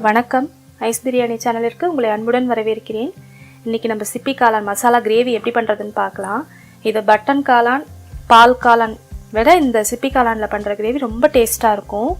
வணக்கம், ஐஸ் பிரியாணி சேனலிற்கு உங்களை அன்புடன் வரவேற்கிறேன். இன்றைக்கி நம்ம சிப்பி காளான் மசாலா கிரேவி எப்படி பண்ணுறதுன்னு பார்க்கலாம். இது பட்டன் காளான், பால் காளான் விட இந்த சிப்பி காளானில் பண்ணுற கிரேவி ரொம்ப டேஸ்ட்டாக இருக்கும்.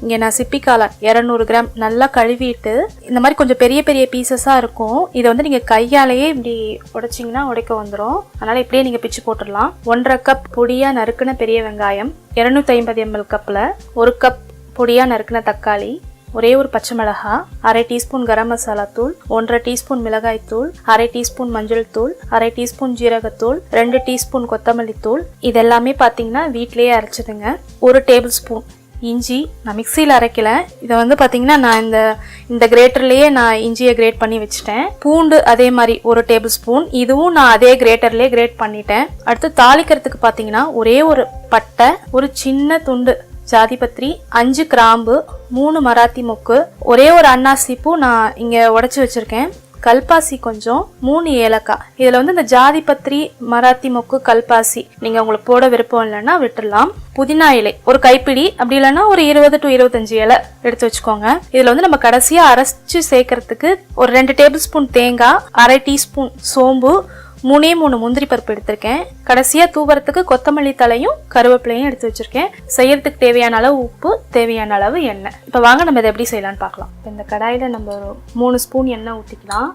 இங்கே நான் சிப்பி காளான் 200 கிராம் நல்லா கழுவிட்டு இந்த மாதிரி கொஞ்சம் பெரிய பெரிய பீசஸாக இருக்கும். இதை வந்து நீங்கள் கையாலேயே இப்படி உடைச்சிங்கன்னா உடைக்க வந்துடும். அதனால் இப்படியே நீங்கள் பிச்சு போட்டுடலாம். 1.5 கப் பொடியாக நறுக்கின பெரிய வெங்காயம், 250 ml கப்பில் 1 கப் பொடியாக நறுக்கின தக்காளி, ஒரே ஒரு பச்சை மிளகாய், 1/2 டீஸ்பூன் கரம் மசாலா தூள், 1/2 டீஸ்பூன் மிளகாய் தூள், 1/2 டீஸ்பூன் மஞ்சள் தூள், 1/2 டீஸ்பூன் ஜீரகத்தூள், 2 டீஸ்பூன் கொத்தமல்லி தூள். இதெல்லாமே பார்த்தீங்கன்னா வீட்டிலேயே அரைச்சிடுங்க. 1 டேபிள் ஸ்பூன் இஞ்சி. நான் மிக்சியில் அரைக்கல, இதை வந்து பார்த்தீங்கன்னா நான் இந்த கிரேட்டர்லேயே நான் இஞ்சியை கிரேட் பண்ணி வச்சுட்டேன். பூண்டு அதே மாதிரி 1 டேபிள் ஸ்பூன், இதுவும் நான் அதே கிரேட்டர்லேயே கிரேட் பண்ணிட்டேன். அடுத்து தாளிக்கிறதுக்கு பார்த்தீங்கன்னா ஒரே ஒரு பட்டை, ஒரு சின்ன துண்டு ஜாதிபத்திரி, 5 கிராம்பு, 3 மராத்தி மொக்கு, ஒரே ஒரு அன்னாசி பூ நான் இங்கே உடச்சி வச்சுருக்கேன், கல்பாசி கொஞ்சம், 3 ஏலக்காய். இதில் வந்து இந்த ஜாதிபத்திரி, மராத்தி மொக்கு, கல்பாசி நீங்கள் உங்களுக்கு போட விருப்பம் இல்லைன்னா விட்டுடலாம். புதினா இலை ஒரு கைப்பிடி, அப்படி இல்லைன்னா ஒரு 20 to 25 இலை எடுத்து வச்சுக்கோங்க. இதில் வந்து நம்ம கடைசியாக அரைச்சி சேர்க்கறதுக்கு ஒரு 2 டேபிள் ஸ்பூன் தேங்காய், 1/2 டீஸ்பூன் சோம்பு, 3 முந்திரி பருப்பு எடுத்திருக்கேன். கடைசியாக தூவறதுக்கு கொத்தமல்லி தலையும் கருவேப்பிலையும் எடுத்து வச்சிருக்கேன். செய்யறதுக்கு தேவையான அளவு உப்பு, தேவையான அளவு எண்ணெய். இப்போ வாங்க நம்ம இதை எப்படி செய்யலான்னு பார்க்கலாம். இப்போ இந்த கடாயில் நம்ம ஒரு 3 ஸ்பூன் எண்ணெய் ஊற்றிக்கலாம்.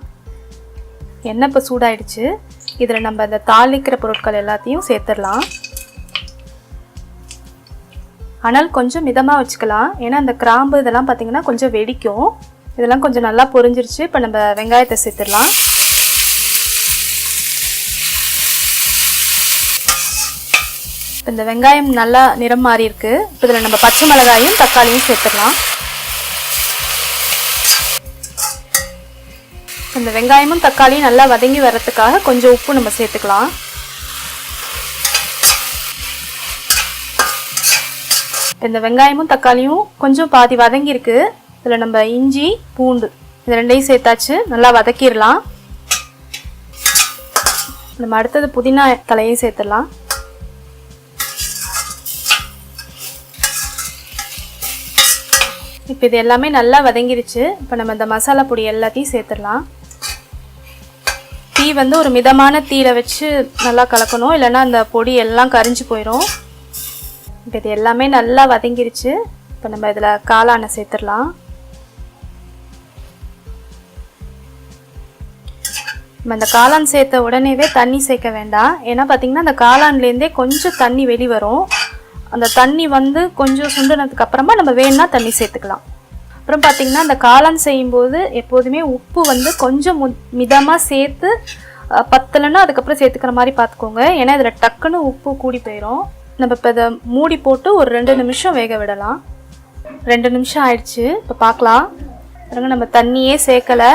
எண்ணெய் இப்போ சூடாயிடுச்சு. இதில் நம்ம இந்த தாளிக்கிற பொருட்கள் எல்லாத்தையும் சேர்த்துடலாம். ஆனால் கொஞ்சம் மிதமாக வச்சுக்கலாம், ஏன்னா அந்த கிராம்பு இதெல்லாம் பார்த்தீங்கன்னா கொஞ்சம் வெடிக்கும். இதெல்லாம் கொஞ்சம் நல்லா பொரிஞ்சிருச்சு. இப்போ நம்ம வெங்காயத்தை சேர்த்துடலாம். இந்த வெங்காயம் நல்லா நிறம் மாறி இருக்கு. இப்போ இதில் நம்ம பச்சை மிளகாயும் தக்காளியும் சேர்த்துடலாம். இந்த வெங்காயமும் தக்காளியும் நல்லா வதங்கி வர்றதுக்காக கொஞ்சம் உப்பு நம்ம சேர்த்துக்கலாம். இந்த வெங்காயமும் தக்காளியும் கொஞ்சம் பாதி வதங்கி இருக்கு. இதில் நம்ம இஞ்சி, பூண்டு இது ரெண்டையும் சேர்த்தாச்சு. நல்லா வதக்கிடலாம். நம்ம அடுத்தது புதினா தலையும் சேர்த்துடலாம். இப்போ இது எல்லாமே நல்லா வதங்கிருச்சு. இப்போ நம்ம இந்த மசாலா பொடி எல்லாத்தையும் சேர்த்துடலாம். தீ வந்து ஒரு மிதமான தீயில வச்சு நல்லா கலக்கணும், இல்லைன்னா அந்த பொடி எல்லாம் கரிஞ்சு போயிடும். இப்போ இது எல்லாமே நல்லா வதங்கிருச்சு. இப்போ நம்ம இதில் காளானை சேர்த்துடலாம். நம்ம இந்த காளான் சேர்த்த உடனேவே தண்ணி சேர்க்க வேண்டாம், ஏன்னா பார்த்தீங்கன்னா அந்த காளான்லேருந்தே கொஞ்சம் தண்ணி வெளி வரும். அந்த தண்ணி வந்து கொஞ்சம் சுண்டினதுக்கு அப்புறமா நம்ம வேணும்னா தண்ணி சேர்த்துக்கலாம். அப்புறம் பார்த்தீங்கன்னா அந்த காளான் செய்யும்போது எப்போதுமே உப்பு வந்து கொஞ்சம் மிதமாக சேர்த்து பத்தலைன்னா அதுக்கப்புறம் சேர்த்துக்கிற மாதிரி பார்த்துக்கோங்க, ஏன்னா இதில் டக்குன்னு உப்பு கூடி போயிடும். நம்ம இப்போ இதை மூடி போட்டு ஒரு 2 நிமிஷம் வேக விடலாம். 2 நிமிஷம் ஆயிடுச்சு. இப்போ பார்க்கலாம். பாருங்க, நம்ம தண்ணியே சேர்க்கலை,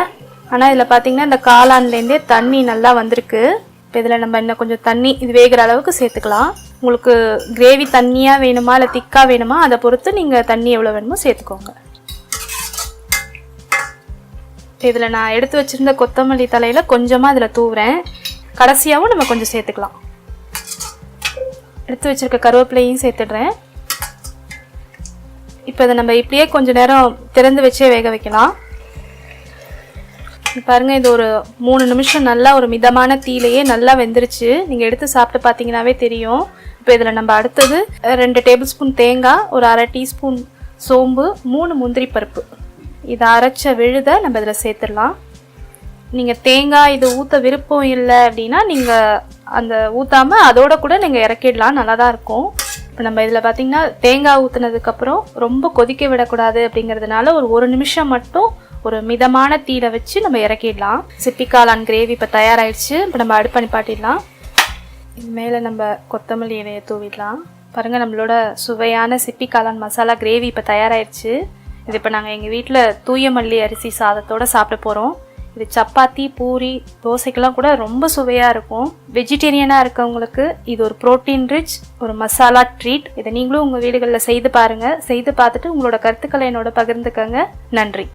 ஆனால் இதில் பார்த்தீங்கன்னா இந்த காளான்லேருந்தே தண்ணி நல்லா வந்திருக்கு. இப்போ இதில் நம்ம இன்னும் கொஞ்சம் தண்ணி இது வேகிற அளவுக்கு சேர்த்துக்கலாம். உங்களுக்கு கிரேவி தண்ணியாக வேணுமா இல்லை திக்காக வேணுமா அதை பொறுத்து நீங்கள் தண்ணி எவ்வளோ வேணுமோ சேர்த்துக்கோங்க. இதில் நான் எடுத்து வச்சுருந்த கொத்தமல்லி தலையில் கொஞ்சமாக இதில் தூவுறேன். கடைசியாகவும் நம்ம கொஞ்சம் சேர்த்துக்கலாம். எடுத்து வச்சுருக்க கருவேப்பிலையும் சேர்த்துடுறேன். இப்போ இதை நம்ம இப்படியே கொஞ்சம் நேரம் திறந்து வச்சே வேக வைக்கலாம். பாருங்கள், இது ஒரு 3 நிமிஷம் நல்லா ஒரு மிதமான தீயிலேயே நல்லா வெந்துருச்சு. நீங்கள் எடுத்து சாப்பிட்டு பார்த்தீங்கன்னாவே தெரியும். இப்போ இதில் நம்ம அடுத்தது 2 டேபிள் ஸ்பூன் தேங்காய், ஒரு 1/2 டீஸ்பூன் சோம்பு, 3 முந்திரி பருப்பு இதை அரைச்ச விழுதை நம்ம இதில் சேர்த்துடலாம். நீங்கள் தேங்காய் இது ஊற்ற விருப்பம் இல்லை அப்படின்னா நீங்கள் அந்த ஊற்றாமல் அதோட கூட நீங்கள் இறக்கிடலாம், நல்லா தான் இருக்கும். இப்போ நம்ம இதில் பார்த்தீங்கன்னா தேங்காய் ஊற்றுனதுக்கப்புறம் ரொம்ப கொதிக்க விடக்கூடாது அப்படிங்கிறதுனால ஒரு 1 நிமிஷம் மட்டும் ஒரு மிதமான தீயில வச்சு நம்ம இறக்கிடலாம். சிப்பி காளான் கிரேவி இப்போ தயாராகிடுச்சு. இப்போ நம்ம அடுப்பு நிப்பாட்டிடலாம். இது மேலே நம்ம கொத்தமல்லி இலையை தூவிடலாம். பாருங்கள், நம்மளோட சுவையான சிப்பி காளான் மசாலா கிரேவி இப்போ தயாராகிடுச்சு. இது இப்போ நாங்கள் எங்கள் வீட்டில் தூய மல்லி அரிசி சாதத்தோடு சாப்பிட போகிறோம். இது சப்பாத்தி, பூரி, தோசைக்கெல்லாம் கூட ரொம்ப சுவையாக இருக்கும். வெஜிடேரியனாக இருக்கவங்களுக்கு இது ஒரு ப்ரோட்டீன் ரிச் ஒரு மசாலா ட்ரீட். இதை நீங்களும் உங்கள் வீடுகளில் செய்து பாருங்கள். செய்து பார்த்துட்டு உங்களோட கருத்துக்களை என்னோட பகிர்ந்துக்கங்க. நன்றி.